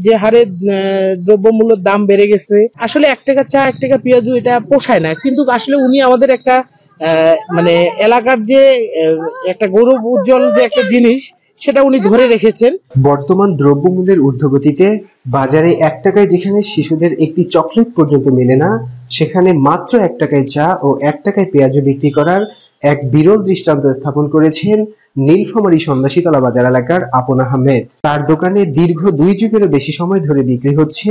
যে হারে দ্রব্যমূল্যের দাম বেড়ে গেছে, আসলে ১ টাকা চা ১ টাকা পেঁয়াজু এটা পোষায় না। কিন্তু আসলে উনি আমাদের একটা মানে এলাকার যে একটা গৌরব উজ্জ্বল যে একটা জিনিস সেটা উনি ধরে রেখেছেন। বর্তমান দ্রব্যমূল্যের ঊর্ধ্বগতিতে বাজারে ১ টাকায় যেখানে শিশুদের একটি চকলেট পর্যন্ত মেলে না, সেখানে মাত্র ১ টাকায় চা ও ১ টাকায় পেঁয়াজু বিক্রি করার এক বিরল দৃষ্টান্ত স্থাপন করেছেন নীলফামারী সন্ন্যাসীতলা বাজার এলাকার আপন আহমেদ। তার দোকানে দীর্ঘ ২ যুগেরও বেশি সময় ধরে বিক্রি হচ্ছে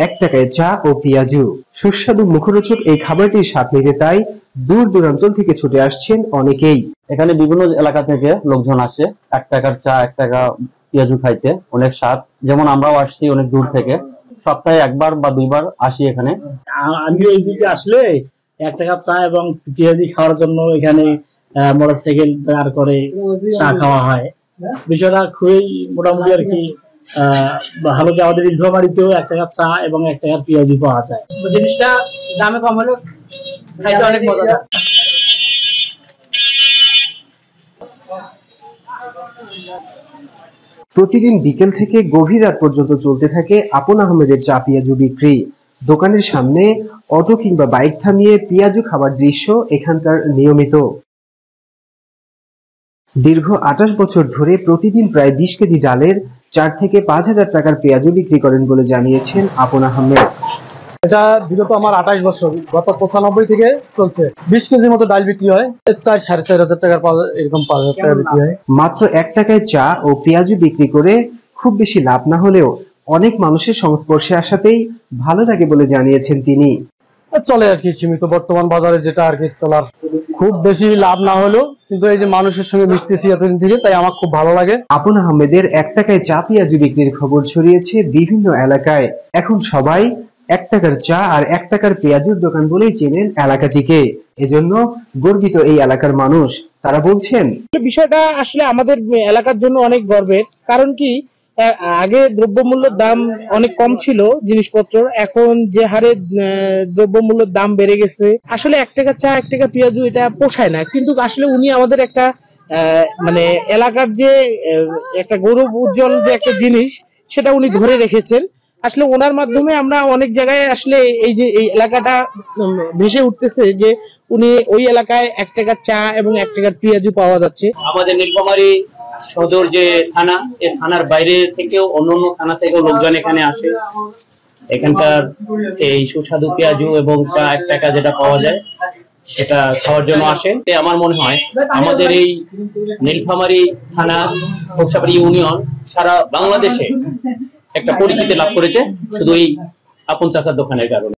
১ টাকায় চা ও পেঁয়াজু। সুস্বাদু মুখরোচক এই খাবারটির স্বাদ নিতে তাই দূর দূরাঞ্চল থেকে ছুটে আসছেন অনেকেই। এখানে বিভিন্ন এলাকা থেকে লোকজন আসে ১ টাকার চা ১ টাকা পেঁয়াজু খাইতে, অনেক স্বাদ। যেমন আমরাও আসছি অনেক দূর থেকে, সপ্তাহে ১ বার বা ২ বার আসি এখানে। আমি এই দিকে আসলে ১ টাকা চা এবং পেঁয়াজি খাওয়ার জন্য এখানে মোটরসাইকেল দাঁড় করে চা খাওয়া হয়। বিষয়টা খুবই মোটামুটি আর কি ভালো, যে আমাদের নীলফামারীতেও ১ টাকার চা এবং ১ টাকার পেঁয়াজি পাওয়া যায়। জিনিসটা দামে কম হলেও খাইতে অনেক মজা। প্রতিদিন বিকেল থেকে গভীর রাত পর্যন্ত চলতে থাকে আপন আহমেদের চা পেঁয়াজু বিক্রি। দোকানের সামনে অটো কিংবা বাইক থামিয়ে পেঁয়াজু খাবার দৃশ্য এখানকার নিয়মিত। দীর্ঘ ২৮ বছর ধরে প্রতিদিন প্রায় ২০ কেজি ডালের ৪ থেকে ৫,০০০ টাকার পেঁয়াজু বিক্রি করেন বলে জানিয়েছেন আপন আহমেদ। এটা বিগত আমার ২৮ বছর, গত ৯৫ থেকে চলছে। ২০ কেজির মতো ডাল বিক্রি হয়, ৪,৫০০ টাকার এরকম ৫,০০০ টাকা বিক্রি হয়। মাত্র ১ টাকায় চা ও পেঁয়াজু বিক্রি করে খুব বেশি লাভ না হলেও অনেক মানুষের সংস্পর্শে আসাতেই ভালো লাগে বলে জানিয়েছেন তিনি। চলে আর কি সীমিত, বর্তমান বাজারে যেটা আর কি চলার। খুব বেশি লাভ না হলেও কিন্তু এই যে মানুষের সঙ্গে মিশতেছি এতদিন থেকে, তাই আমার খুব ভালো লাগে। আপন আহমেদের ১ টাকায় চা পেঁয়াজু বিক্রির খবর ছড়িয়েছে বিভিন্ন এলাকায়। এখন সবাই ১ টাকার চা আর ১ টাকার পেঁয়াজুর দোকান বলেই চেনেন এলাকাটিকে। এজন্য গর্বিত এই এলাকার মানুষ। তারা বলছেন, বিষয়টা আসলে আমাদের এলাকার জন্য অনেক গর্বের। কারণ কি, আগে দ্রব্যমূল্যের দাম অনেক কম ছিল জিনিসপত্র, এখন যে হারে দ্রব্যমূল্যের দাম বেড়ে গেছে, আসলে ১ টাকা চা ১ টাকা পেঁয়াজু এটা পোষায় না। কিন্তু আসলে উনি আমাদের একটা মানে এলাকার যে একটা গৌরব উজ্জ্বল যে একটা জিনিস সেটা উনি ধরে রেখেছেন। আসলে ওনার মাধ্যমে আমরা অনেক জায়গায় আসলে এই যে এই এলাকাটা ভেসে উঠতেছে যে উনি ওই এলাকায় ১ টাকার চা এবং ১ টাকার পেঁয়াজু পাওয়া যাচ্ছে। আমাদের নীলফামারী সদর যে থানা, এই থানার বাইরে থেকেও অন্যান্য থানা থেকেও লোকজন এখানে আসে। এখানকার এই সুস্বাদু পেঁয়াজু এবং চা ১ টাকা যেটা পাওয়া যায় সেটা খাওয়ার জন্য আসেন। আমার মনে হয় আমাদের এই নীলফামারী থানা, খোকসাবাড়ি ইউনিয়ন সারা বাংলাদেশে একটা পরিচিতি লাভ করেছে শুধু এই আপন চাচার দোকানের কারণে।